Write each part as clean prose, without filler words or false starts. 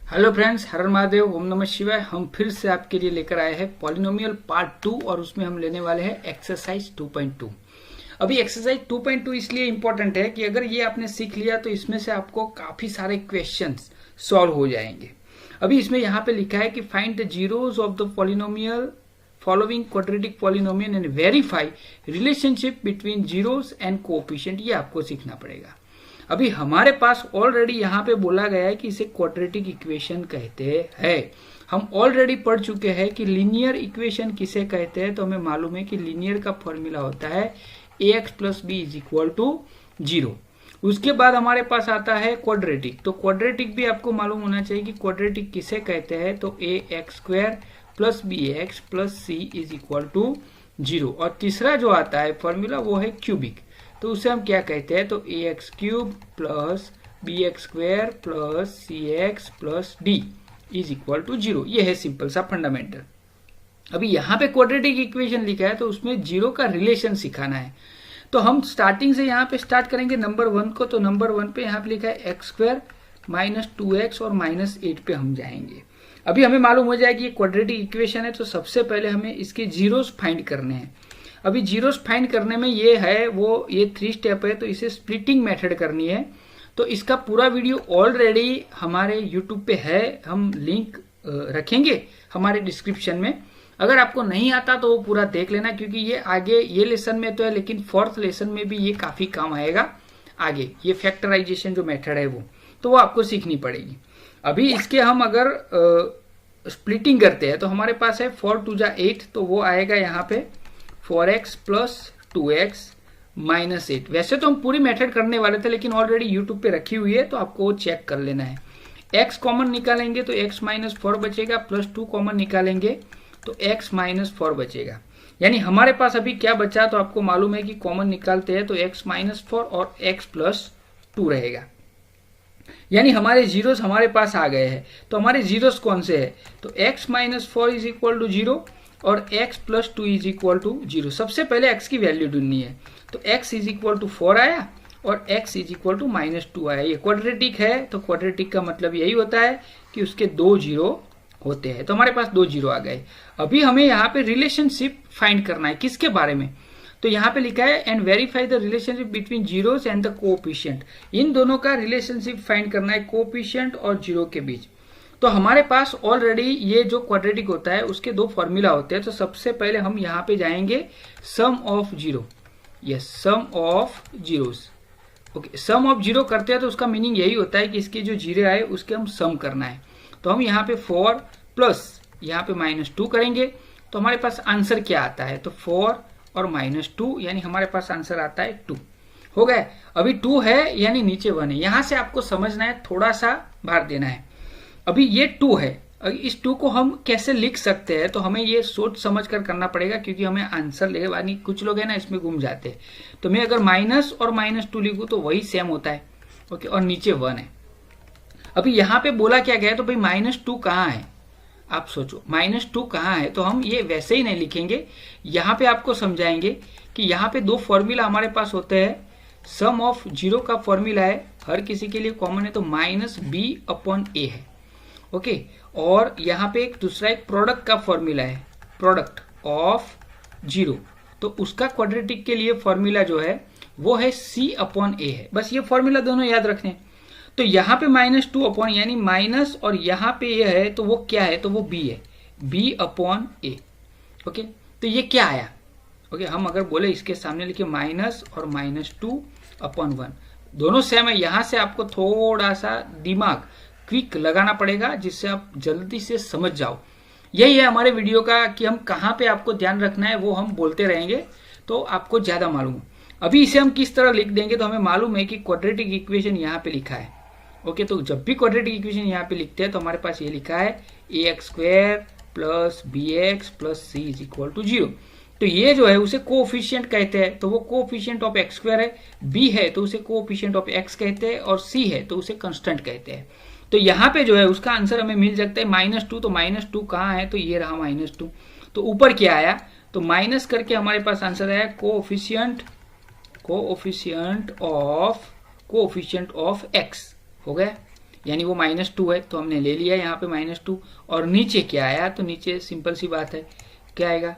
Hello friends, हर हर महादेव, ओम नमः शिवाय। हम फिर से आपके लिए लेकर आए हैं पॉलिनोमियल पार्ट 2 और उसमें हम लेने वाले हैं एक्सरसाइज 2.2। अभी एक्सरसाइज 2.2 इसलिए इंपॉर्टेंट है कि अगर ये आपने सीख लिया तो इसमें से आपको काफी सारे क्वेश्चंस सॉल्व हो जाएंगे। अभी इसमें यहाँ पे लिखा है कि find the zeros of the polynomial following quadratic polynomial and verify relationship between zeros and coefficient. ये आपको सीखना पड़ेगा। अभी हमारे पास ऑलरेडी यहाँ पे बोला गया है कि इसे क्वाड्रेटिक इक्वेशन कहते हैं। हम ऑलरेडी पढ़ चुके हैं कि लीनियर इक्वेशन किसे कहते हैं, तो हमें मालूम है कि लीनियर का फॉर्मूला होता है ax plus b is equal to 0। उसके बाद हमारे पास आता है क्वाड्रेटिक। तो क्वाड्रेटिक भी आपको मालूम होना चाहिए कि क्वाड्रेटिक किसे कहते हैं, तो ax square plus b x plus c is equal to 0। और तीसरा जो आता है फॉर्मूला वो है क्यूबिक। तो उसे हम क्या कहते हैं, तो a x cube plus b x square plus c x plus d is equal to 0। ये है सिंपल सा फंडामेंटल। अभी यहाँ पे क्वाड्रेटिक इक्वेशन लिखा है तो उसमें जीरो का रिलेशन सिखाना है। तो हम स्टार्टिंग से यहाँ पे स्टार्ट करेंगे नंबर 1 को। तो नंबर 1 पे यहाँ पे लिखा है एक्स स्क्वायर माइनस 2x और माइनस 8 पे हम जाएंगे। अभी हमें मालूम हो जाएगी ये क्वाड्रेटिक इक्वेशन है, तो सबसे पहले हमें इसके जीरोस फाइंड करने हैं। अभी जीरोस फाइंड करने में ये है वो ये 3 स्टेप है, तो इसे स्प्लिटिंग मेथड करनी है। तो इसका पूरा वीडियो ऑलरेडी हमारे यूट्यूब पे है, हम लिंक रखेंगे हमारे डिस्क्रिप्शन में। अगर आपको नहीं आता तो वो पूरा देख लेना, क्योंकि ये आगे ये लेसन में तो है लेकिन 4th लेसन में भी ये काफी काम आएगा आगे। ये फैक्टराइजेशन जो मेथड है वो आपको सीखनी पड़ेगी। अभी इसके हम अगर स्प्लिटिंग करते हैं तो हमारे पास है 4 2 जा 8, तो वो आएगा यहाँ पे 4x प्लस 2x माइनस 8। वैसे तो हम पूरी मेथड करने वाले थे लेकिन ऑलरेडी यूट्यूब पे रखी हुई है, तो आपको वो चेक कर लेना है। x कॉमन निकालेंगे तो x माइनस 4 बचेगा, प्लस 2 कॉमन निकालेंगे तो x माइनस 4 बचेगा। यानी हमारे पास अभी क्या बचा, तो आपको मालूम है कि कॉमन निकालते हैं तो x माइनस 4 और x प्लस 2 रहेगा। यानी हमारे जीरोस हमारे पास आ गए हैं। तो हमारे जीरोस कौन से है, तो x minus 4 is equal to 0 और x plus 2 is equal to 0। सबसे पहले x की वैल्यू ढूंढनी है। तो x इज इक्वल टू 4 आया और x is equal to minus 2 आया। ये क्वाड्रेटिक है, तो क्वाड्रेटिक का मतलब यही होता है कि उसके 2 जीरो होते हैं। तो हमारे पास 2 जीरो आ गए। अभी हमें यहाँ पे रिलेशनशिप फाइंड करना है। किसके बारे में, तो यहाँ पे लिखा है and verify the relationship between zeros and the coefficient. इन दोनों का रिलेशनशिप फाइंड करना है, कोएफिशिएंट और जीरो के बीच। तो हमारे पास ऑलरेडी ये जो क्वाड्रेटिक होता है उसके 2 फॉर्मूला होते हैं। तो सबसे पहले हम यहाँ पे जाएंगे sum of zero. Yes, sum of zeros. Okay, sum of zero करते हैं तो उसका मीनिंग यही होता है कि इसके जो जीरो आए उसके हम सम करना है। तो हम यहाँ पे 4 प्लस यहाँ पे माइनस 2 करेंगे तो हमारे पास आंसर क्या आता है, तो 4 और माइनस 2, यानी हमारे पास आंसर आता है 2। हो गए। अभी 2 है यानी नीचे 1 है। यहां से आपको समझना है, थोड़ा सा भार देना है। अभी ये 2 है, इस 2 को हम कैसे लिख सकते हैं, तो हमें ये सोच समझ कर करना पड़ेगा, क्योंकि हमें आंसर ले वानी कुछ लोग है ना इसमें घूम जाते हैं। तो मैं अगर माइनस और माइनस 2 लिखूं तो वही सेम होता है। ओके, और नीचे 1 है। अभी यहाँ पे बोला क्या गया है, तो भाई माइनस 2 कहाँ है, आप सोचो माइनस 2 कहाँ है। तो हम ये वैसे ही नहीं लिखेंगे, यहाँ पे आपको समझाएंगे कि यहाँ पे 2 फॉर्मूला हमारे पास होते हैं। सम ऑफ जीरो का फॉर्मूला है, हर किसी के लिए कॉमन है, तो माइनस बी अपॉन ए है। ओके, और यहाँ पे एक दूसरा एक प्रोडक्ट का फॉर्मूला है, प्रोडक्ट ऑफ जीरो। तो उसका क्वाड्रेटिक के लिए फॉर्मूला जो है वो है सी अपॉन ए है। बस ये फॉर्मूला दोनों याद रखने हैं। तो यहाँ पे माइनस 2 अपॉन यानी माइनस, और यहाँ पे ये है तो वो क्या है, तो वो बी है, बी अपॉन ए। ओके, तो ये क्या आया। ओके, हम अगर बोले इसके सामने लिखे माइनस और माइनस 2 अपॉन 1, दोनों सेम है। यहां से आपको थोड़ा सा दिमाग क्विक लगाना पड़ेगा जिससे आप जल्दी से समझ जाओ। यही है हमारे वीडियो का कि हम कहाँ पे आपको ध्यान रखना है वो हम बोलते रहेंगे, तो आपको ज्यादा मालूम। अभी इसे हम किस तरह लिख देंगे, तो हमें मालूम है कि क्वाड्रेटिक इक्वेशन यहाँ पे लिखा है। ओके, तो जब भी क्वाड्रेटिक इक्वेशन यहाँ पे लिखते हैं तो हमारे पास ये लिखा है a x square plus b x plus c is equal to 0। तो ये जो है उसे कोएफिशिएंट कहते हैं, तो वो कोएफिशिएंट ऑफ एक्स स्क्वायर है। बी है तो उसे कोएफिशिएंट ऑफ एक्स कहते हैं, और सी है तो उसे कांस्टेंट कहते हैं। तो यहाँ पे जो है उसका आंसर हमें मिल सकता है -2। तो -2 कहाँ है, तो ये रहा -2। तो ऊपर क्या आया, तो माइनस करके हमारे पास आंसर आया कोएफिशिएंट ऑफ एक्स। हो गया, यानी वो -2 है, तो हमने ले लिया यहाँ पे -2। और नीचे क्या आया, तो नीचे सिंपल सी बात है, क्या आएगा,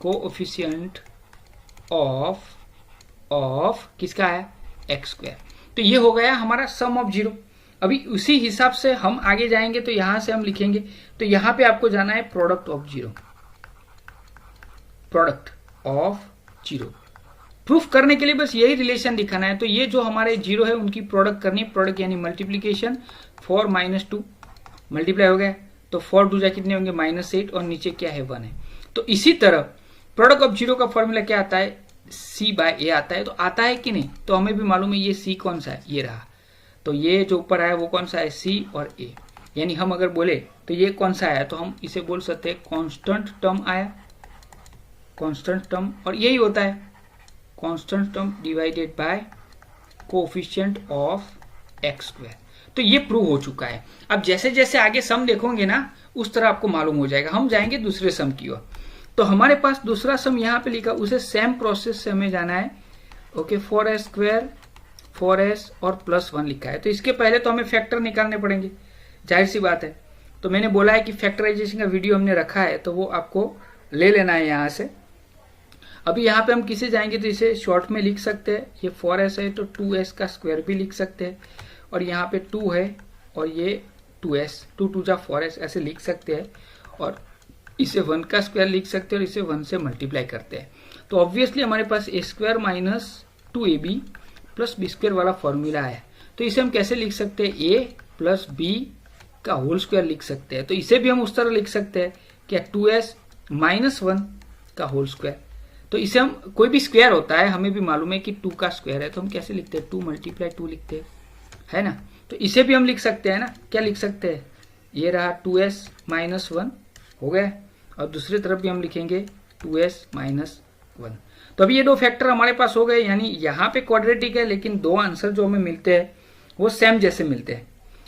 कोएफिशिएंट ऑफ किसका आया, x²। तो ये हो गया हमारा सम ऑफ जीरो। अभी उसी हिसाब से हम आगे जाएंगे, तो यहां से हम लिखेंगे, तो यहां पे आपको जाना है product of zero, product of zero. Proof करने के लिए बस यही रिलेशन दिखाना है। तो ये जो हमारे जीरो है उनकी प्रोडक्ट करनी है, प्रोडक्ट यानी मल्टीप्लीकेशन, 4 - 2 मल्टीप्लाई हो गया, तो 4 2 जा कितने होंगे, -8, और नीचे क्या है, 1 है। तो इसी तरह प्रोडक्ट ऑफ जीरो का फॉर्मूला क्या आता है, C/A आता है। तो आता है कि नहीं, तो हमें भी मालूम है ये C कौन सा है, ये रहा। तो ये जो ऊपर आया वो कौन सा है, C और A। यानी हम अगर बोले तो ये कौन सा आया, तो हम इसे बोल सकते हैं कांस्टेंट टर्म आया, कांस्टेंट टर्म। और यही होता है constant term divided by coefficient of x²। तो ये प्रूव हो चुका है। अब जैसे जैसे आगे सम देखोगे ना, उस तरह आपको मालूम हो जाएगा। हम जाएंगे दूसरे सम की ओर। तो हमारे पास दूसरा सम यहाँ पे लिखा, उसे सेम प्रोसेस से हमें जाना है। ओके, 4s² 4s और +1 लिखा है। तो इसके पहले तो हमें फैक्टर निकालने पड़ेंगे, जाहिर सी बात है। तो मैंने बोला है कि फैक्टराइजेशन का वीडियो हमने रखा है, तो वो आपको ले लेना है यहाँ से। अभी यहाँ पे हम किसे जाएंगे, तो इसे शॉर्ट में लिख सकते हैं। ये 4s है तो 2s का स्क्वायर भी लिख सकते हैं, और यहाँ पे 2 है और ये 2s, 2 2 जा 4s ऐसे लिख सकते हैं, और इसे 1 का स्क्वायर लिख सकते हैं, और इसे 1 से मल्टीप्लाई करते हैं। तो ऑब्वियसली हमारे पास a² - 2ab + b² वाला फॉर्मूला है। तो इसे हम कैसे लिख सकते हैं, a + b का होल स्क्वायर लिख सकते हैं। तो इसे भी हम उस तरह लिख सकते हैं, क्या, 2s - 1 का होल स्क्वायर। तो इसे हम, कोई भी स्क्वायर होता है, हमें भी मालूम है कि 2 का स्क्वायर है, तो हम कैसे लिखते हैं, 2 × 2 लिखते हैं, है ना। तो इसे भी हम लिख सकते हैं ना, क्या लिख सकते हैं, ये रहा 2s - 1 हो गया, और दूसरी तरफ भी हम लिखेंगे 2s - 1। तो अभी ये दो फैक्टर हमारे पास हो गए, यानी यहाँ पे क्वाड्रेटिक है, लेकिन दो आंसर जो हमें मिलते हैं वो सेम जैसे मिलते हैं।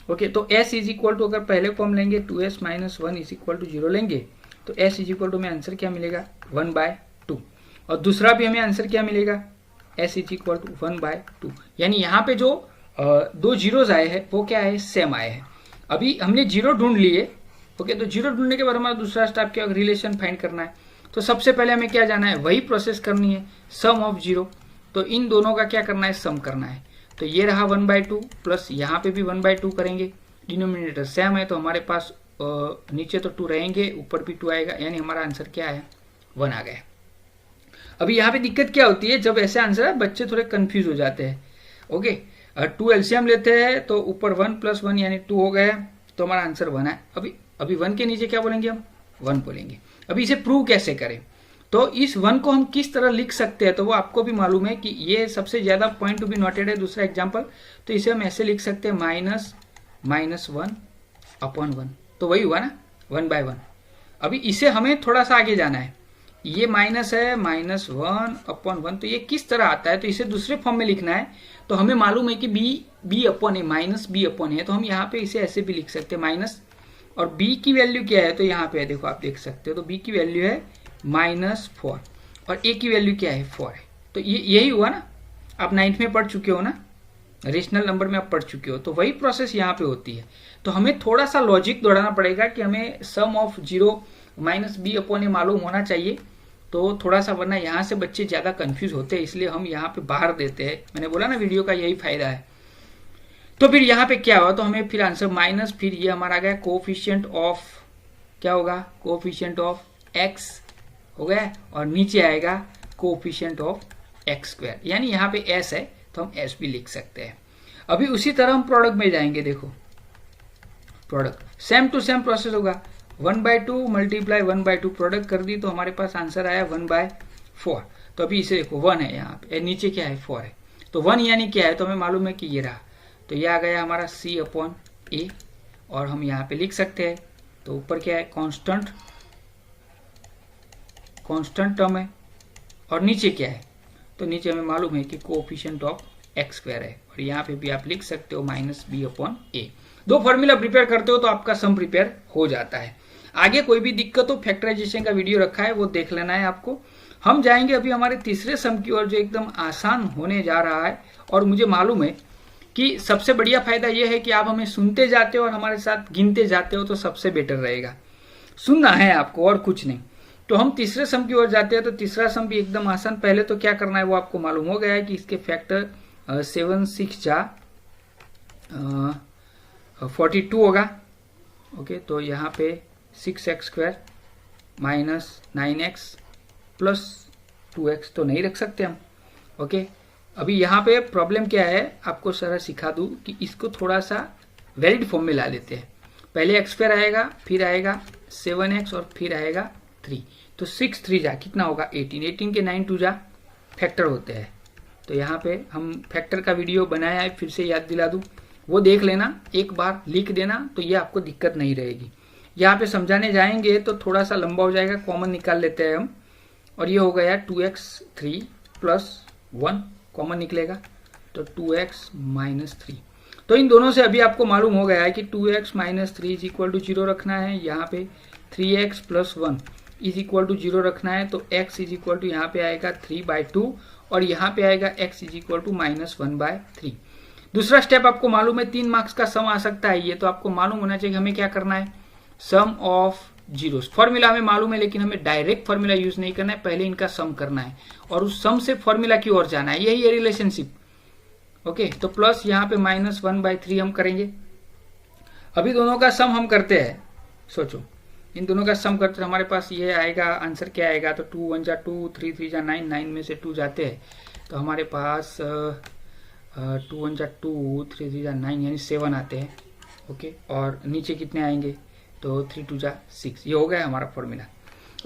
ओके, तो s = अगर पहले फॉर्म लेंगे 2s - 1 = 0 लेंगे, तो s = में आंसर क्या मिलेगा, 1/2। और दूसरा भी हमें आंसर क्या मिलेगा, s = 1/2। यानी यहाँ पे जो दो जीरोज आए हैं वो क्या है, सेम आए हैं। अभी हमने जीरो ढूंढ लिए। ओके, तो जीरो ढूंढने के बाद हमारा दूसरा स्टेप क्या, रिलेशन फाइंड करना है। तो सबसे पहले हमें क्या जाना है, वही प्रोसेस करनी है, सम ऑफ जीरो। तो इन दोनों का क्या करना है, सम करना है। तो ये रहा 1/2 प्लस यहाँ पे भी 1/2 करेंगे, डिनोमिनेटर सेम है, तो हमारे पास नीचे तो 2 रहेंगे, ऊपर भी 2 आएगा, यानी हमारा आंसर क्या है, 1 आ गया। अभी यहाँ पे दिक्कत क्या होती है, जब ऐसे आंसर है बच्चे थोड़े कंफ्यूज हो जाते हैं। ओके, 2 एलसीएम लेते हैं, तो ऊपर 1 + 1 यानी 2 हो गया, तो हमारा आंसर 1 है। अभी 1 के नीचे क्या बोलेंगे, हम 1 बोलेंगे। अभी इसे प्रूव कैसे करें, तो इस 1 को हम किस तरह लिख सकते हैं, तो वो आपको भी मालूम है कि ये सबसे ज्यादा पॉइंट टू बी नोटेड है। दूसरा एग्जांपल, तो इसे हम ऐसे लिख सकते हैं, -1/1। तो वही हुआ ना, 1/1। अभी इसे हमें थोड़ा सा आगे जाना है, ये माइनस है, -1/1। तो ये किस तरह आता है, तो इसे दूसरे फॉर्म में लिखना है। तो हमें मालूम है कि b/a -b/a, तो हम यहाँ पे इसे ऐसे भी लिख सकते हैं, माइनस, और b की वैल्यू क्या है, तो यहाँ पे देखो आप देख सकते हो, तो b की वैल्यू है -4 और a की वैल्यू क्या है, 4 है। तो ये यही हुआ ना, आप 9th में पढ़ चुके हो ना, रेशनल नंबर में आप पढ़ चुके हो। तो वही प्रोसेस यहाँ पे होती है। तो हमें थोड़ा सा लॉजिक दौड़ाना पड़ेगा कि हमें सम ऑफ 0 -b/a मालूम होना चाहिए, तो थोड़ा सा, वरना यहाँ से बच्चे ज्यादा कंफ्यूज होते हैं, इसलिए हम यहाँ पे बाहर देते हैं। मैंने बोला ना, वीडियो का यही फायदा है। तो फिर यहाँ पे क्या हुआ, तो हमें फिर आंसर माइनस, फिर ये हमारा आ गया कोएफिशिएंट ऑफ, क्या होगा, कोएफिशिएंट ऑफ x हो गया, और नीचे आएगा कोएफिशिएंट ऑफ x², यानी यहाँ पे s है, तो हम s भी लिख सकते हैं। अभी उसी तरह हम प्रोडक्ट में जाएंगे। देखो product same to same process होगा, 1/2 × 1/2 प्रोडक्ट कर दी, तो हमारे पास आंसर आया 1/4। तो अभी इसे देखो, 1 है, यहाँ पे नीचे क्या है, 4 है। तो 1 यानी क्या है, तो हमें मालूम है कि ये रहा, तो ये आ गया हमारा C/A, और हम यहाँ पे लिख सकते हैं। तो ऊपर क्या है, कांस्टेंट टर्म है, और नीचे क्या है, तो नीचे हमें मालूम है कि कोएफिशिएंट ऑफ x² है, और यहाँ पे भी आप लिख सकते हो -b/a। दो फॉर्मूला प्रिपेयर करते हो तो आपका सम प्रिपेयर हो जाता है। आगे कोई भी दिक्कत हो, फैक्टराइजेशन का वीडियो रखा है, वो देख लेना है आपको। हम जाएंगे अभी हमारे तीसरे सम की ओर, जो एकदम आसान होने जा रहा है, और मुझे मालूम है कि सबसे बढ़िया फायदा यह है कि आप हमें सुनते जाते हो और हमारे साथ गिनते जाते हो, तो सबसे बेटर रहेगा। सुनना है आपको और कुछ नहीं। तो हम तीसरे सम की ओर जाते हैं। तो तीसरा सम भी एकदम आसान। पहले तो क्या करना है वो आपको मालूम हो गया है कि इसके फैक्टर 7 6 जा 42 होगा। ओके, तो यहाँ पे 6x² minus 9x plus 2x तो नहीं रख सकते हम। ओके, अभी यहाँ पे प्रॉब्लम क्या है आपको सारा सिखा दूं कि इसको थोड़ा सा वैलिड फॉर्म में ला लेते हैं। पहले x² आएगा, फिर आएगा 7x और फिर आएगा 3। तो 6 3 जा कितना होगा 18। 18 के 9 2 जा फैक्टर होते हैं। तो यहाँ पे हम फैक्टर का वीडियो बनाया है, फिर से याद दिला दूं, वो देख लेना, एक बार लिख देना, तो ये आपको दिक्कत नहीं रहेगी। यहाँ पे समझाने जाएंगे तो थोड़ा सा लंबा हो जाएगा, कॉमन निकाल लेते हैं हम। और ये हो गया 2x3 प्लस 1 कॉमन निकलेगा, तो 2x माइनस 3। तो इन दोनों से अभी आपको मालूम हो गया है कि 2x minus 3 is equal to 0 रखना है। यहाँ पे 3x plus 1 is equal to 0 रखना है। तो x इज इक्वल टू यहाँ पे आएगा 3/2 और यहाँ पे आएगा x is equal to minus 1/3। दूसरा स्टेप आपको मालूम है 3 मार्क्स का सम आ सकता है। ये तो आपको मालूम होना चाहिए हमें क्या करना है, सम ऑफ जीरोस। फॉर्मूला हमें मालूम है, लेकिन हमें डायरेक्ट फॉर्मूला यूज नहीं करना है, पहले इनका सम करना है और उस सम से फॉर्मूला की ओर जाना है। यही है रिलेशनशिप। ओके, तो प्लस यहाँ पे माइनस 1/3 हम करेंगे। अभी दोनों का सम हम करते हैं। सोचो, इन दोनों का सम करते हैं, हमारे पास ये आएगा, आंसर क्या आएगा, तो 2 1 जा 2, 3 3 जा 9, 9 में से 2 जाते हैं, तो हमारे पास 2 1 जा 2, 3 3 जा 9 यानी 7 आते हैं। ओके, और नीचे कितने आएंगे, तो 3 2 जा 6। ये हो गया हमारा फॉर्मूला।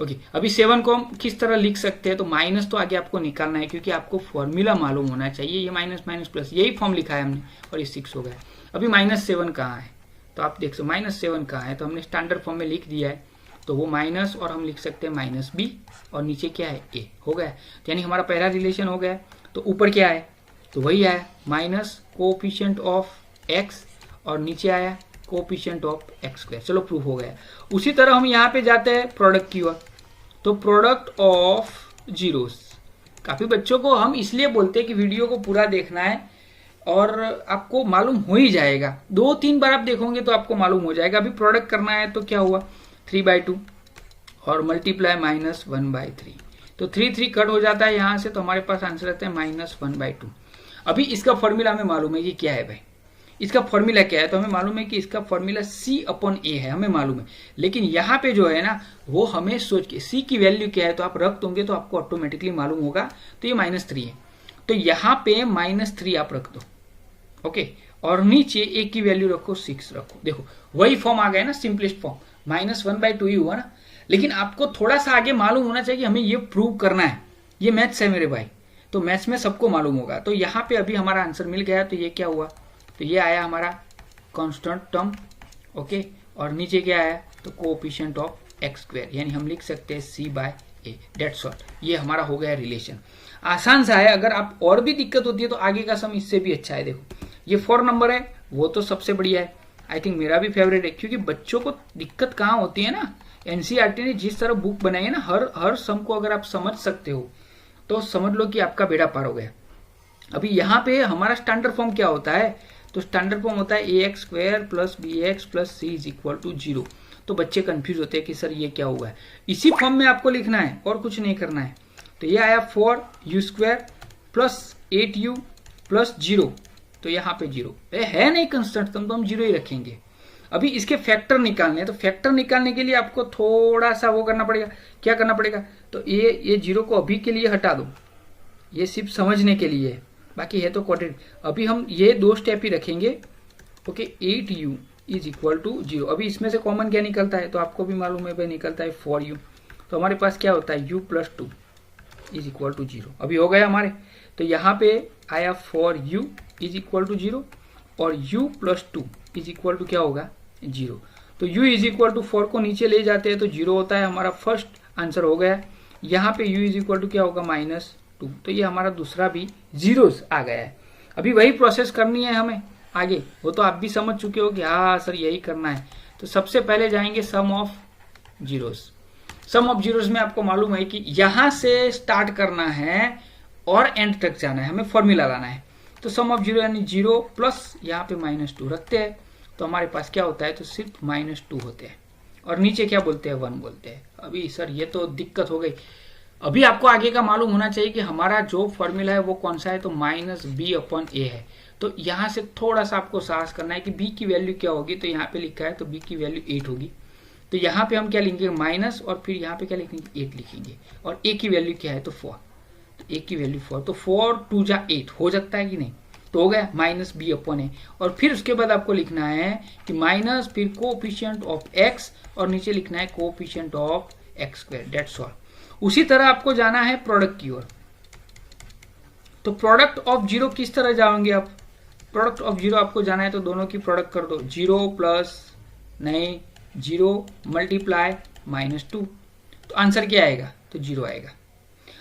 ओके, अभी 7 को हम किस तरह लिख सकते हैं, तो माइनस तो आगे आपको निकालना है, क्योंकि आपको फॉर्मूला मालूम होना चाहिए। ये माइनस माइनस प्लस यही फॉर्म लिखा है हमने, और ये 6 हो गया। अभी -7 कहाँ है, तो आप देख सकते -7 कहाँ है, तो हमने स्टैंडर्ड फॉर्म में लिख दिया है। तो वो माइनस, और हम लिख सकते हैं -b, और नीचे क्या है a हो गया। तो यानी हमारा पहला रिलेशन हो गया। तो ऊपर क्या है, तो वही आया माइनस कोएफिशिएंट ऑफ x, और नीचे आया कोएफिशिएंट ऑफ x²। चलो प्रूफ हो गया। उसी तरह हम यहाँ पे जाते हैं प्रोडक्ट की ओर। तो प्रोडक्ट ऑफ जीरोस, काफी बच्चों को हम इसलिए बोलते हैं कि वीडियो को पूरा देखना है और आपको मालूम हो ही जाएगा। 2-3 बार आप देखोगे तो आपको मालूम हो जाएगा। अभी प्रोडक्ट करना है तो क्या हुआ 3/2 और मल्टीप्लाई -1/3, तो 3 3 कट हो जाता है यहाँ से, तो हमारे पास आंसर आता है -1/2। अभी इसका फॉर्मूला हमें मालूम है कि क्या है भाई, इसका फॉर्मूला क्या है, तो हमें मालूम है कि इसका फॉर्मूला C/A है, हमें मालूम है। लेकिन यहाँ पे जो है ना, वो हमें सोच के C की वैल्यू क्या है, तो आप रख दोगे तो आपको ऑटोमेटिकली मालूम होगा। तो ये -3 है, तो यहाँ पे -3 आप रख दो। ओके, और नीचे A की वैल्यू रखो 6 रखो। देखो वही फॉर्म आ गया ना, सिंपलेस्ट फॉर्म, -1/2 ही हुआ ना। लेकिन आपको थोड़ा सा आगे मालूम होना चाहिए, हमें ये प्रूव करना है। ये मैथ्स है मेरे भाई, तो मैथ्स में सबको मालूम होगा। तो यहाँ पे अभी हमारा आंसर मिल गया। तो ये क्या हुआ, तो ये आया हमारा कांस्टेंट टर्म। ओके, और नीचे क्या आया, तो कोएफिशिएंट ऑफ x², यानी हम लिख सकते हैं C/A। डेट्स ऑल, ये हमारा हो गया रिलेशन। आसान सा है। अगर आप और भी दिक्कत होती है तो आगे का सम इससे भी अच्छा है। देखो ये 4 नंबर है, वो तो सबसे बढ़िया है। आई थिंक मेरा भी फेवरेट है, क्योंकि बच्चों को दिक्कत कहाँ होती है ना, एनसीईआरटी ने जिस तरह बुक बनाई है ना, हर सम को अगर आप समझ सकते हो तो समझ लो कि आपका बेड़ा पार हो गया। अभी यहाँ पे हमारा स्टैंडर्ड फॉर्म क्या होता है, तो स्टैंडर्ड फॉर्म होता है ax² + bx + c = 0। तो बच्चे कंफ्यूज होते हैं कि सर ये क्या हुआ है। इसी फॉर्म में आपको लिखना है और कुछ नहीं करना है। तो ये आया 4u² + 8u + 0, तो यहाँ पे 0 है नहीं कंस्टेंट, तो हम 0 ही रखेंगे। अभी इसके फैक्टर निकालने हैं, तो फैक्टर निकालने के लिए आपको थोड़ा सा वो करना पड़ेगा। क्या करना पड़ेगा, तो ये 0 को अभी के लिए हटा दो, ये सिर्फ समझने के लिए है, बाकी है तो क्वाड्रेटिक। अभी हम ये 2 स्टेप ही रखेंगे। Okay, 8u = 0। अभी इसमें से कॉमन क्या निकलता है, तो आपको भी मालूम है भाई, निकलता है 4u। तो हमारे पास क्या होता है u + 2 = 0। अभी हो गया हमारे। तो यहाँ पे आया 4u = 0 और u + 2 = क्या होगा 0। तो u = 4 को नीचे ले जाते हैं तो 0 होता है। हमारा फर्स्ट आंसर हो गया। यहाँ पे u = क्या होगा -2, तो ये हमारा दूसरा भी जीरोस आ गया है। अभी वही प्रोसेस करनी है हमें आगे, वो तो आप भी समझ चुके हो कि हाँ सर यही करना है। तो सबसे पहले जाएंगे sum of zeros. Sum of zeros में आपको मालूम है कि यहां से स्टार्ट करना है और एंड तक जाना है, हमें फॉर्मूला लाना है। तो सम ऑफ जीरो यानी 0 प्लस यहाँ पे -2 रखते हैं तो हमारे पास क्या होता है, तो सिर्फ -2 होते हैं और नीचे क्या बोलते हैं 1 बोलते हैं। अभी सर ये तो दिक्कत हो गई। अभी आपको आगे का मालूम होना चाहिए कि हमारा जो फॉर्मूला है वो कौन सा है, तो -b/a है। तो यहाँ से थोड़ा सा आपको साहस करना है कि b की वैल्यू क्या होगी, तो यहाँ पे लिखा है तो b की वैल्यू 8 होगी। तो यहाँ पे हम क्या लिखेंगे माइनस और फिर यहाँ पे क्या लिखेंगे 8 लिखेंगे और a की वैल्यू क्या है तो 4, तो a की वैल्यू 4, तो 4 2 जा 8 हो सकता है कि नहीं, तो हो गया -b/a। और फिर उसके बाद आपको लिखना है कि माइनस फिर कोएफिशिएंट ऑफ x और नीचे लिखना है coefficient of x², that's all. उसी तरह आपको जाना है प्रोडक्ट की ओर। तो प्रोडक्ट ऑफ जीरो किस तरह जाओगे आप, प्रोडक्ट ऑफ जीरो आपको जाना है तो दोनों की प्रोडक्ट कर दो, 0 प्लस नहीं 0 मल्टीप्लाई -2, तो आंसर क्या आएगा, तो 0 आएगा।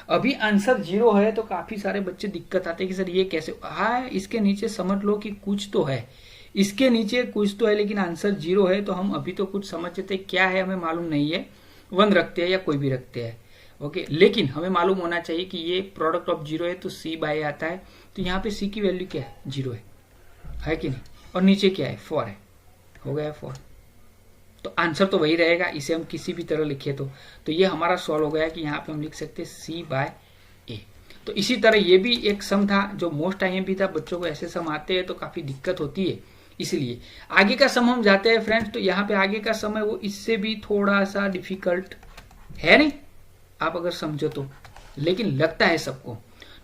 अभी आंसर 0 है तो काफी सारे बच्चे दिक्कत आते हैं कि सर ये कैसे, हाँ इसके नीचे समझ लो कि कुछ तो है, इसके नीचे कुछ तो है, लेकिन आंसर 0 है तो हम अभी तो कुछ समझते क्या है हमें मालूम नहीं है, 1 रखते हैं या कोई भी रखते हैं, ओके। लेकिन हमें मालूम होना चाहिए कि ये प्रोडक्ट ऑफ 0 है तो c/a आता है, तो यहाँ पे c की वैल्यू क्या है 0 है कि नहीं, और नीचे क्या है 4 है, हो गया 4, तो आंसर तो वही रहेगा, इसे हम किसी भी तरह लिखे तो ये हमारा सॉल्व हो गया कि यहाँ पे हम लिख सकते हैं c/a। तो इसी तरह ये भी एक सम था जो मोस्ट IMP था, बच्चों को ऐसे सम आते हैं तो काफी दिक्कत होती है, इसलिए आगे का सम हम जाते हैं फ्रेंड्स। तो यहाँ पे आगे का सम है वो इससे भी थोड़ा सा डिफिकल्ट है, नहीं आप अगर समझो तो, लेकिन लगता है सबको।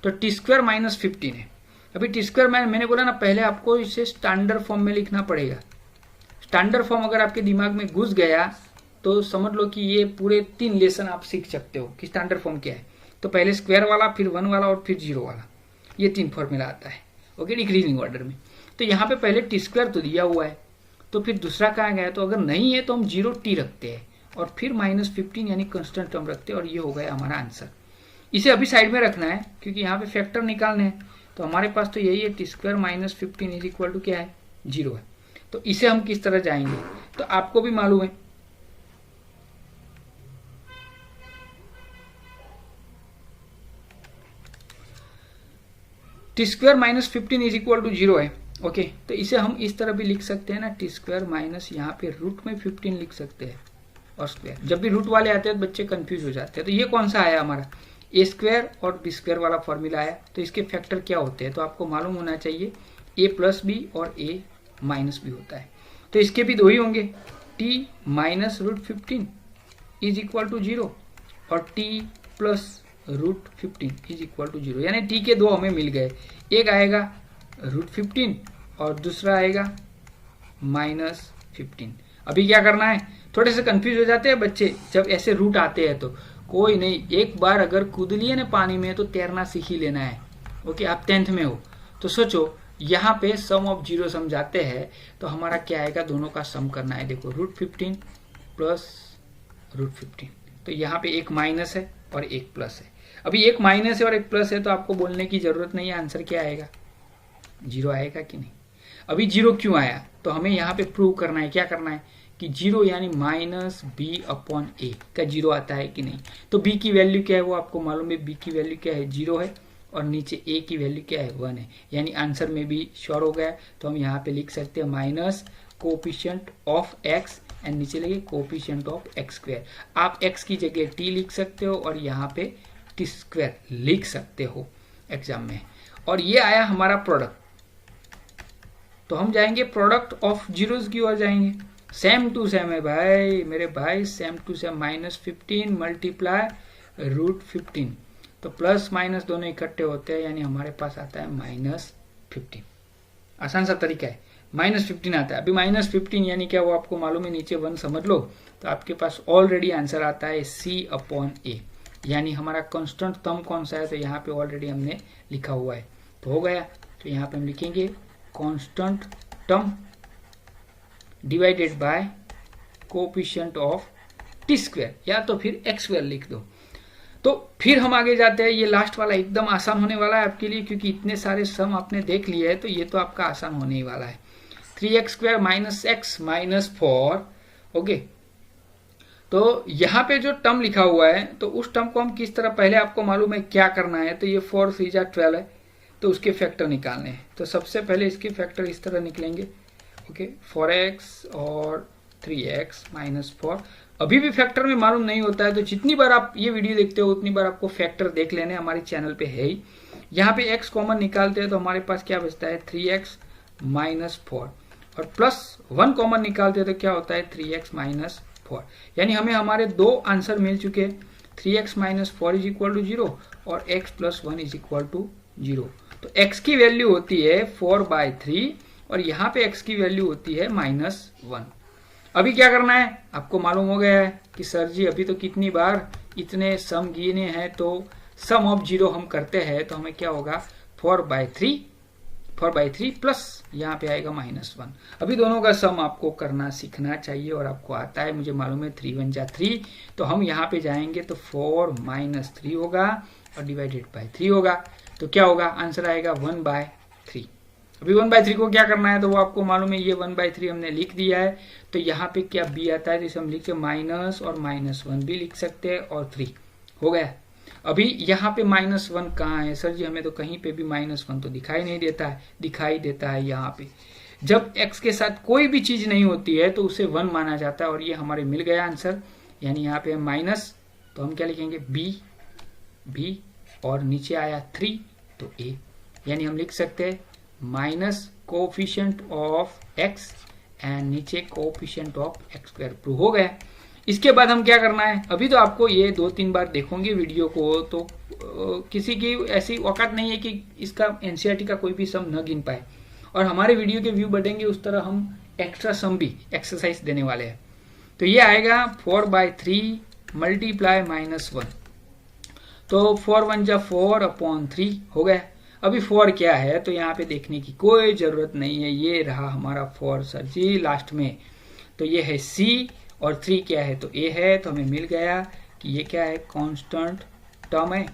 तो t² - 15 है। अभी t² मैंने बोला ना पहले आपको इसे स्टैंडर्ड फॉर्म में लिखना पड़ेगा। स्टैंडर्ड फॉर्म अगर आपके दिमाग में घुस गया तो समझ लो कि ये पूरे 3 लेसन आप सीख सकते हो कि स्टैंडर्ड फॉर्म क्या है। तो पहले स्क्वायर वाला, फिर 1 वाला और फिर 0 वाला, ये 3 फॉर्मूला आता है, ओके, डिक्रीजिंग ऑर्डर में। तो यहाँ पे पहले t² तो दिया हुआ है, तो फिर दूसरा कहाँ गया, तो अगर नहीं है तो हम 0t रखते हैं और फिर -15 यानी कांस्टेंट टर्म रखते हैं और ये हो गया हमारा आंसर। इसे अभी साइड में रखना है क्योंकि यहाँ पे फैक्टर निकालने हैं, तो हमारे पास तो यही है t² - 15 इक्वल टू क्या है 0 है। तो इसे हम किस तरह जाएंगे, तो आपको भी मालूम है t² - 15 इक्वल टू 0 है, ओके। तो इसे हम इस तरह भी लिख सकते हैं ना, t² माइनस यहाँ पे रूट में 15 लिख सकते हैं और स्क्वायर। जब भी रूट वाले आते हैं तो बच्चे कंफ्यूज हो जाते हैं। तो ये कौन सा आया हमारा a² और b² वाला फॉर्मूला आया, तो इसके फैक्टर क्या होते हैं, तो आपको मालूम होना चाहिए a + b और a - b होता है। तो इसके भी 2 ही होंगे, t - √15 इज इक्वल टू 0 और t + √15 इज इक्वल टू 0, यानी t के 2 हमें मिल गए, एक आएगा √15 और दूसरा आएगा -15। अभी क्या करना है, थोड़े से कंफ्यूज हो जाते हैं बच्चे जब ऐसे रूट आते हैं, तो कोई नहीं, एक बार अगर कूद लिए ना पानी में तो तैरना सीख ही लेना है, ओके। आप 10th में हो तो सोचो यहाँ पे सम ऑफ 0 समझाते हैं तो हमारा क्या आएगा, दोनों का सम करना है। देखो √15 प्लस √15, तो यहाँ पे एक माइनस है और एक प्लस है। अभी एक माइनस है और एक प्लस है तो आपको बोलने की जरूरत नहीं है, आंसर क्या आएगा 0 आएगा कि नहीं। अभी 0 क्यों आया, तो हमें यहाँ पे प्रूव करना है, क्या करना है कि 0 यानी -b/a का 0 आता है कि नहीं। तो b की वैल्यू क्या है वो आपको मालूम है, b की वैल्यू क्या है 0 है और नीचे a की वैल्यू क्या है 1 है, यानी आंसर में भी श्योर हो गया। तो हम यहाँ पे लिख सकते हैं minus coefficient of x and नीचे लगे कोएफिशिएंट ऑफ x²। आप x की जगह t लिख सकते हो और यहाँ पे t² लिख सकते हो एग्जाम में। और ये आया हमारा प्रोडक्ट, तो हम जाएंगे प्रोडक्ट ऑफ जीरोस की ओर जाएंगे। सेम टू सेम है भाई मेरे भाई, सेम टू सेम, -15 मल्टीप्लाई √15, तो प्लस माइनस दोनों इकट्ठे होते हैं, यानी हमारे पास आता है -15। आसान सा तरीका है, -15 आता है। अभी -15 यानी क्या वो आपको मालूम है, नीचे 1 समझ लो, तो आपके पास ऑलरेडी आंसर आता है c/a, यानी हमारा कांस्टेंट टर्म कौन सा है, तो यहाँ पे ऑलरेडी हमने लिखा हुआ है, तो हो गया। तो यहाँ पे हम लिखेंगे constant term divided by coefficient of t² या तो फिर x² लिख दो। तो फिर हम आगे जाते हैं, ये लास्ट वाला एकदम आसान होने वाला है आपके लिए, क्योंकि इतने सारे सम आपने देख लिए है तो ये तो आपका आसान होने ही वाला है। 3x² - x - 4, okay. तो यहाँ पे जो टर्म लिखा हुआ है तो उस टर्म को हम किस तरह, पहले आपको मालूम है क्या करना है, तो ये 4 3 जा 12 है, तो उसके फैक्टर निकालने हैं। तो सबसे पहले इसके फैक्टर इस तरह निकलेंगे, ओके, 4x और 3x माइनस 4। अभी भी फैक्टर में मालूम नहीं होता है तो जितनी बार आप ये वीडियो देखते हो उतनी बार आपको फैक्टर देख लेने, हमारे चैनल पे है ही। यहाँ पे x कॉमन निकालते हैं तो हमारे पास क्या बचता है 3x माइनस 4, और प्लस 1 कॉमन निकालते हैं तो क्या होता है 3x माइनस 4। यानी हमें हमारे दो आंसर मिल चुके हैं, 3x minus 4 is equal to 0 और x plus 1 is equal to 0। तो x की वैल्यू होती है 4/3 और यहाँ पे x की वैल्यू होती है -1। अभी क्या करना है, आपको मालूम हो गया है कि सर जी अभी तो कितनी बार इतने सम गिने हैं, तो सम ऑफ 0 हम करते हैं तो हमें क्या होगा 4/3 प्लस यहाँ पे आएगा -1। अभी दोनों का सम आपको करना सीखना चाहिए और आपको आता है, मुझे मालूम है 3 1 जा 3। तो हम यहाँ पे जाएंगे तो 4 - 3 होगा और डिवाइडेड बाय 3 होगा, तो क्या होगा आंसर आएगा 1/3। अभी 1/3 को क्या करना है तो वो आपको मालूम है, ये 1/3 हमने लिख दिया है। तो यहाँ पे क्या b आता है तो इसे हम लिख सकते माइनस और -1 भी लिख सकते हैं और 3 हो गया। अभी यहाँ पे -1 कहाँ है सर जी, हमें तो कहीं पे भी -1 तो दिखाई नहीं देता है, दिखाई देता है यहाँ पे। जब x के साथ कोई भी चीज नहीं होती है तो उसे 1 माना जाता है और ये हमारे मिल गया आंसर। यानी यहाँ पे माइनस तो हम क्या लिखेंगे b और नीचे आया 3 तो a, यानी हम लिख सकते हैं minus coefficient of x and नीचे कोफिशिएंट ऑफ x²। प्रूव हो गया। इसके बाद हम क्या करना है, अभी तो आपको ये 2-3 बार देखोगे वीडियो को तो किसी की ऐसी औकात नहीं है कि इसका एनसीईआरटी का कोई भी सम न गिन पाए, और हमारे वीडियो के व्यू बढ़ेंगे उस तरह हम एक्स्ट्रा सम भी एक्सरसाइज देने वाले हैं। तो ये आएगा 4/3 मल्टीप्लाई -1, तो 4 1 जा 4/3 हो गया। अभी 4 क्या है तो यहाँ पे देखने की कोई जरूरत नहीं है, ये रहा हमारा 4 सर जी लास्ट में। तो ये है C और 3 क्या है तो A है, तो हमें मिल गया कि ये क्या है कांस्टेंट टर्म है।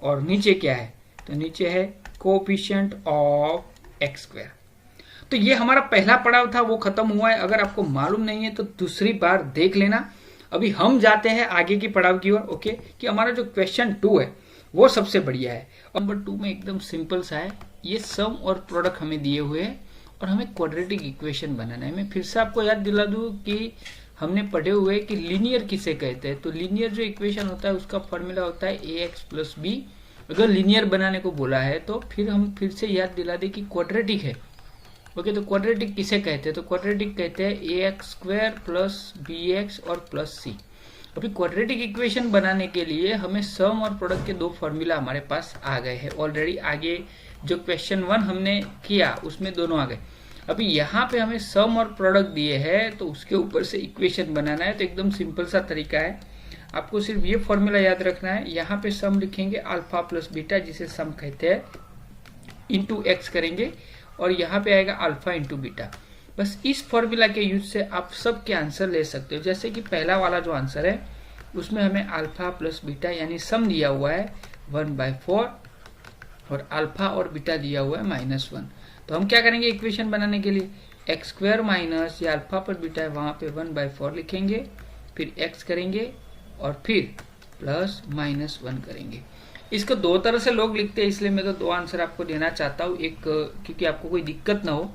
और नीचे क्या है तो नीचे है कोफिशिएंट ऑफ x²। तो ये हमारा पहला पड़ाव था, वो खत्म हुआ है। अगर आपको मालूम नहीं है तो दूसरी बार देख लेना। अभी हम जाते हैं आगे की पड़ाव की ओर, ओके, कि हमारा जो क्वेश्चन 2 है वो सबसे बढ़िया है। नंबर 2 में एकदम सिंपल सा है, ये सम और प्रोडक्ट हमें दिए हुए हैं और हमें क्वाड्रेटिक इक्वेशन बनाना है। मैं फिर से आपको याद दिला दूं कि हमने पढ़े हुए कि लीनियर किसे कहते हैं। तो लीनियर जो इक्वेशन होता है उसका फॉर्मूला होता है ax + b। अगर लीनियर बनाने को बोला है तो फिर हम फिर से याद दिला दें कि क्वाड्रेटिक है, ओके। तो क्वाड्रेटिक किसे कहते हैं तो क्वाड्रेटिक कहते हैं ax² + bx और +c। अभी क्वाड्रेटिक इक्वेशन बनाने के लिए हमें सम और प्रोडक्ट के 2 फॉर्मूला हमारे पास आ गए हैं ऑलरेडी। आगे जो क्वेश्चन 1 हमने किया उसमें दोनों आ गए। अभी यहाँ पे हमें सम और प्रोडक्ट दिए हैं तो उसके ऊपर से इक्वेशन बनाना है। तो एकदम सिंपल सा तरीका है, आपको सिर्फ ये फॉर्मूला याद रखना है। यहाँ पे सम लिखेंगे अल्फा प्लस बीटा जिसे सम कहते हैं, इंटू x करेंगे और यहाँ पे आएगा अल्फा इंटू बीटा। बस इस फॉर्मूला के यूज से आप सब के आंसर ले सकते हो। जैसे कि पहला वाला जो आंसर है उसमें हमें अल्फा प्लस बीटा यानी सम दिया हुआ है 1/4 और अल्फा और बीटा दिया हुआ है -1। तो हम क्या करेंगे इक्वेशन बनाने के लिए x² माइनस या अल्फा पर बीटा है वहां पे 1/4 लिखेंगे, फिर x करेंगे और फिर प्लस -1 करेंगे। इसको 2 तरह से लोग लिखते हैं, इसलिए मैं तो 2 आंसर आपको देना चाहता हूँ, एक क्योंकि आपको कोई दिक्कत ना हो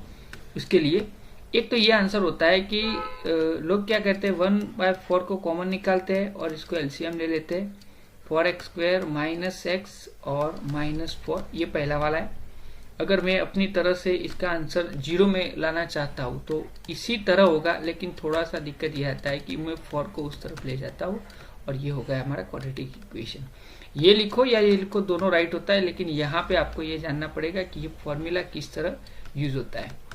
उसके लिए। एक तो ये आंसर होता है कि लोग क्या करते हैं 1/4 को कॉमन निकालते हैं और इसको एलसीएम ले लेते हैं, 4x² - x और -4, ये पहला वाला है। अगर मैं अपनी तरह से इसका आंसर 0 में लाना चाहता हूँ तो इसी तरह होगा, लेकिन थोड़ा सा दिक्कत यह आता है कि मैं 4 को उस तरफ ले जाता हूँ और ये हो गया हमारा क्वाड्रेटिक इक्वेशन। ये लिखो या ये लिखो दोनों राइट होता है, लेकिन यहाँ पे आपको ये जानना पड़ेगा कि ये फॉर्मूला किस तरह यूज होता है।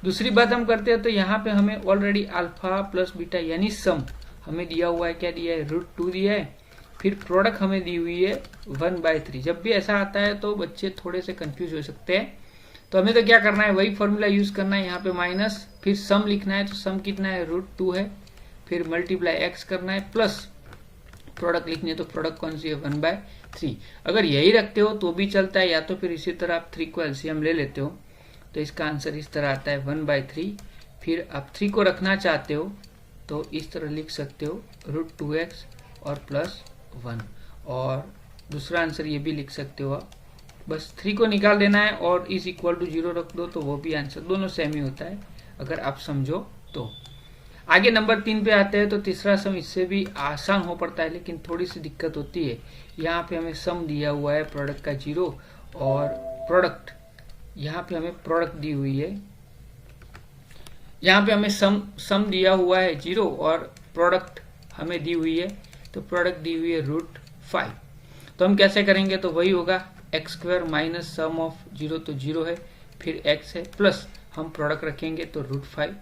दूसरी बात हम करते हैं तो यहाँ पे हमें ऑलरेडी अल्फा प्लस बीटा यानी सम हमें दिया हुआ है, क्या दिया है √2 दिया है, फिर प्रोडक्ट हमें दी हुई है 1/3। जब भी ऐसा आता है तो बच्चे थोड़े से कंफ्यूज हो सकते हैं, तो हमें तो क्या करना है वही फॉर्मूला यूज करना है। यहाँ पे माइनस फिर सम लिखना है, तो सम कितना है √2 है, फिर मल्टीप्लाई x करना है, प्लस प्रोडक्ट लिखनी है तो प्रोडक्ट कौन सी है 1/3। अगर यही रखते हो तो भी चलता है, या तो फिर इसी तरह आप 3 को एलसीएम ले लेते हो तो इसका आंसर इस तरह आता है 1/3। फिर आप 3 को रखना चाहते हो तो इस तरह लिख सकते हो √2x और +1, और दूसरा आंसर ये भी लिख सकते हो आप। बस 3 को निकाल देना है और इज इक्वल टू 0 रख दो तो वो भी आंसर, दोनों सेम ही होता है अगर आप समझो तो। आगे नंबर 3 पे आते हैं तो तीसरा सम इससे भी आसान हो पड़ता है, लेकिन थोड़ी सी दिक्कत होती है। यहाँ पे हमें सम दिया हुआ है प्रोडक्ट का 0 और प्रोडक्ट, यहाँ पे हमें प्रोडक्ट दी हुई है, यहाँ पे हमें सम दिया हुआ है 0 और प्रोडक्ट हमें दी हुई है, तो प्रोडक्ट दी हुई है √5। तो हम कैसे करेंगे, तो वही होगा x² माइनस सम ऑफ 0 तो 0 है, फिर x है, प्लस हम प्रोडक्ट रखेंगे तो √5।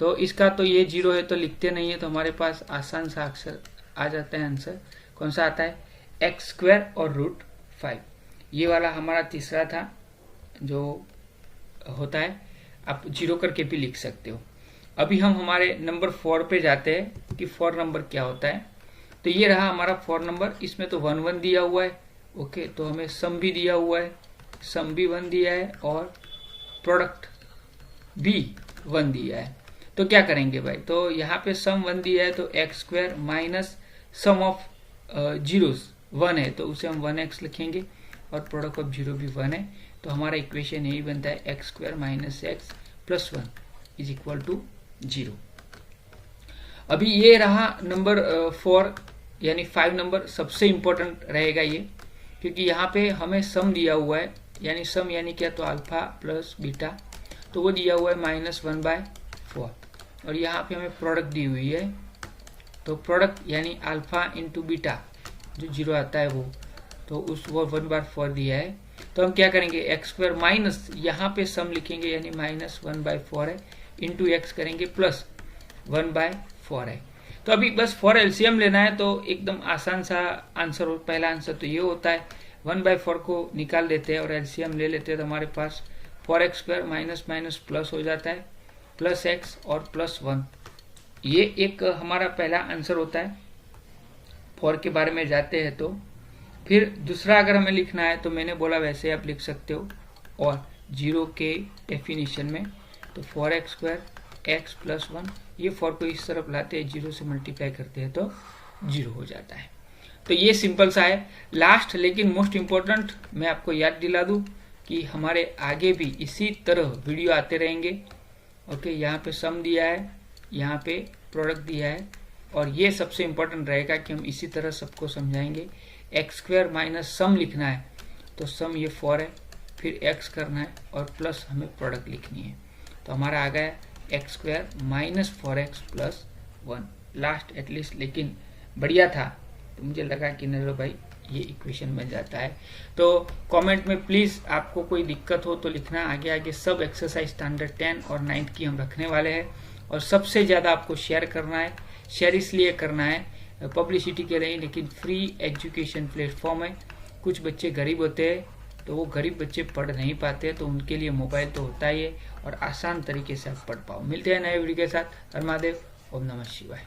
तो इसका तो ये 0 है तो लिखते नहीं है, तो हमारे पास आसान सा अक्षर आ जाता है, आंसर कौन सा आता है, x² और √5। ये वाला हमारा तीसरा था जो होता है, आप 0 करके भी लिख सकते हो। अभी हम हमारे नंबर 4 पे जाते हैं कि 4 नंबर क्या होता है। तो ये रहा हमारा 4 नंबर, इसमें तो 1 1 दिया हुआ है, ओके। तो हमें सम भी दिया हुआ है, सम भी 1 दिया है और प्रोडक्ट भी 1 दिया है। तो क्या करेंगे भाई, तो यहाँ पे सम 1 दिया है तो x² minus sum of zeros 1 है तो उसे हम 1x लिखेंगे और प्रोडक्ट ऑफ 0 भी 1 है। तो हमारा इक्वेशन यही बनता है x² minus x plus 1 is equal to 0। अभी ये रहा नंबर 4 यानी 5 नंबर, सबसे इंपॉर्टेंट रहेगा ये, क्योंकि यहाँ पे हमें सम दिया हुआ है, यानी सम यानी क्या, तो अल्फा प्लस बीटा, तो वो दिया हुआ है -1/4 और यहाँ पे हमें प्रोडक्ट दी हुई है, तो प्रोडक्ट यानी अल्फा इंटू बीटा जो 0 आता है वो 1/4 दिया है। तो हम क्या करेंगे, x² माइनस यहाँ पे सम लिखेंगे यानी -1/4 है, इंटू x करेंगे प्लस 1/4 है। तो अभी बस 4 एलसीएम लेना है, तो एकदम आसान सा आंसर हो, पहला आंसर तो ये होता है। 1/4 को निकाल देते हैं और एलसीएम ले लेते हैं, तो हमारे पास 4x² माइनस माइनस प्लस हो जाता है, प्लस x और प्लस 1। ये एक हमारा पहला आंसर होता है। 4 के बारे में जाते हैं तो फिर दूसरा अगर हमें लिखना है तो मैंने बोला वैसे आप लिख सकते हो, और 0 के डेफिनेशन में तो 4x² x प्लस 1, ये 4 को इस तरफ लाते हैं, 0 से मल्टीप्लाई करते हैं तो 0 हो जाता है। तो ये सिंपल सा है। लास्ट लेकिन मोस्ट इम्पोर्टेंट मैं आपको याद दिला दूं कि हमारे आगे भी इसी तरह वीडियो आते रहेंगे, ओके। यहाँ पे सम दिया है, यहाँ पे प्रोडक्ट दिया है, और ये सबसे इम्पोर्टेंट रहेगा कि हम इसी तरह सबको समझाएंगे। x² माइनस सम लिखना है तो सम ये 4 है, फिर x करना है और प्लस हमें प्रोडक्ट लिखनी है, तो हमारा आ गया x² minus 4x plus 1 last at least, लेकिन बढ़िया था, तो मुझे लगा कि नहीं भाई ये इक्वेशन बन जाता है। तो कमेंट में प्लीज आपको कोई दिक्कत हो तो लिखना। आगे आगे सब एक्सरसाइज स्टैंडर्ड 10 और 9 की हम रखने वाले हैं, और सबसे ज्यादा आपको शेयर करना है। शेयर इसलिए करना है पब्लिसिटी के लिए, लेकिन फ्री एजुकेशन प्लेटफॉर्म है। कुछ बच्चे गरीब होते हैं तो वो गरीब बच्चे पढ़ नहीं पाते, तो उनके लिए मोबाइल तो होता ही है, और आसान तरीके से आप पढ़ पाओ। मिलते हैं नए वीडियो के साथ। हर महादेव, ओम नमः शिवाय।